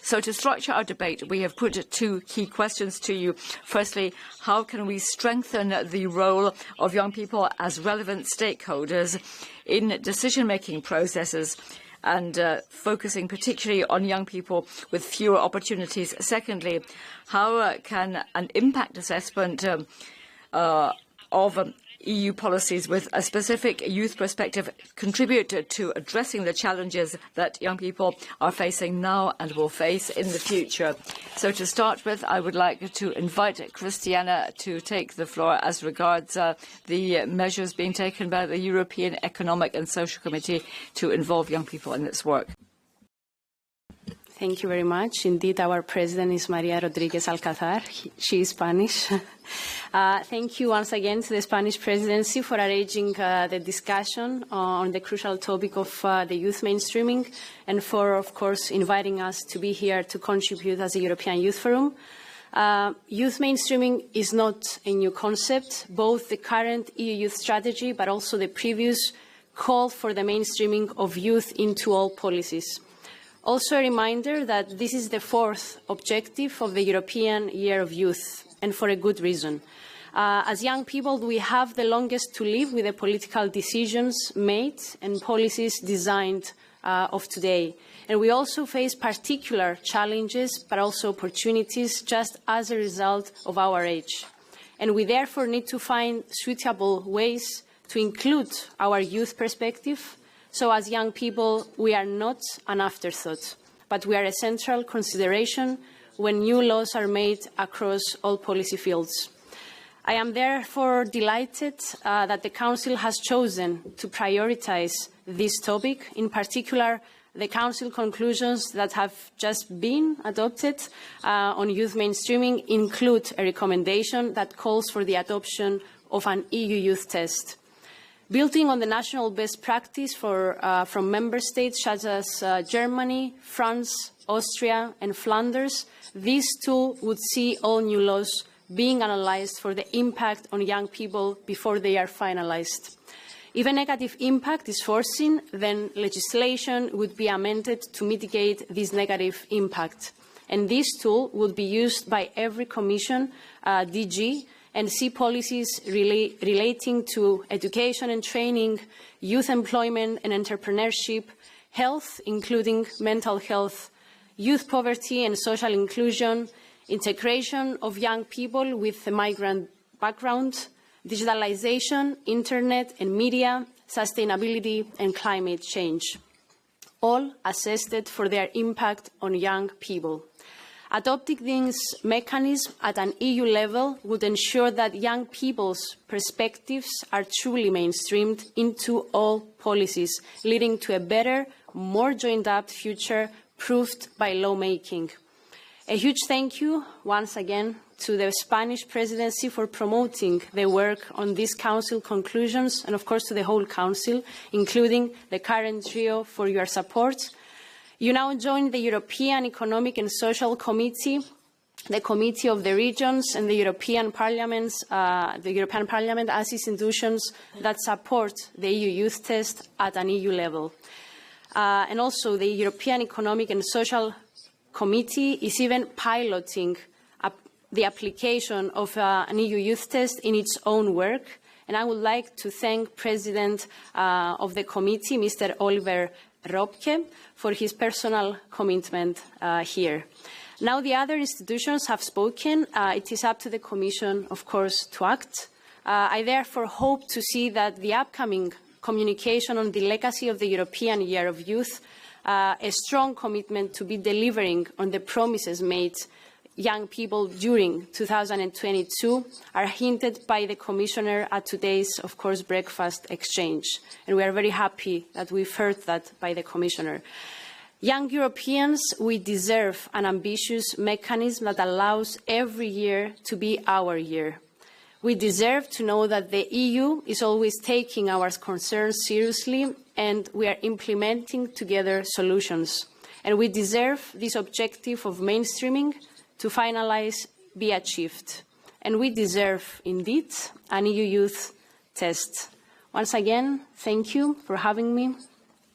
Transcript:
So to structure our debate, we have put two key questions to you. Firstly, how can we strengthen the role of young people as relevant stakeholders in decision-making processes, and focusing particularly on young people with fewer opportunities? Secondly, how can an impact assessment of EU policies with a specific youth perspective contribute to addressing the challenges that young people are facing now and will face in the future? So to start with, I would like to invite Christiana to take the floor as regards the measures being taken by the European Economic and Social Committee to involve young people in its work. Thank you very much. Indeed, our president is Maria Rodriguez Alcazar. She is Spanish. Thank you once again to the Spanish presidency for arranging the discussion on the crucial topic of the youth mainstreaming, and for, of course, inviting us to be here to contribute as a European Youth Forum. Youth mainstreaming is not a new concept. Both the current EU youth strategy but also the previous call for the mainstreaming of youth into all policies. Also a reminder that this is the fourth objective of the European Year of Youth, and for a good reason. As young people, we have the longest to live with the political decisions made and policies designed of today. And we also face particular challenges, but also opportunities, just as a result of our age. And we therefore need to find suitable ways to include our youth perspective. So as young people, we are not an afterthought, but we are a central consideration when new laws are made across all policy fields. I am therefore delighted that the Council has chosen to prioritise this topic. In particular, the Council conclusions that have just been adopted on youth mainstreaming include a recommendation that calls for the adoption of an EU youth test. Building on the national best practice from member states such as Germany, France, Austria and Flanders, this tool would see all new laws being analysed for the impact on young people before they are finalised. If a negative impact is foreseen, then legislation would be amended to mitigate this negative impact. And this tool would be used by every Commission DG and see policies relating to education and training, youth employment and entrepreneurship, health, including mental health, youth poverty and social inclusion, integration of young people with a migrant background, digitalisation, internet and media, sustainability and climate change, all assessed for their impact on young people. Adopting these mechanisms at an EU level would ensure that young people's perspectives are truly mainstreamed into all policies, leading to a better, more joined-up future proved by lawmaking. A huge thank you once again to the Spanish presidency for promoting the work on these Council conclusions, and of course to the whole Council, including the current trio, for your support. You now join the European Economic and Social Committee, the Committee of the Regions and the European Parliament as institutions that support the EU Youth Test at an EU level. And also the European Economic and Social Committee is even piloting the application of an EU Youth Test in its own work. And I would like to thank President of the committee, Mr. Oliver Robke, for his personal commitment here. Now the other institutions have spoken. It is up to the Commission, of course, to act. I therefore hope to see that the upcoming communication on the legacy of the European Year of Youth, a strong commitment to be delivering on the promises made young people during 2022 are hinted by the Commissioner at today's, of course, breakfast exchange. And we are very happy that we've heard that by the Commissioner. Young Europeans, we deserve an ambitious mechanism that allows every year to be our year. We deserve to know that the EU is always taking our concerns seriously and we are implementing together solutions. And we deserve this objective of mainstreaming to finalise, be achieved. And we deserve, indeed, an EU Youth Test. Once again, thank you for having me.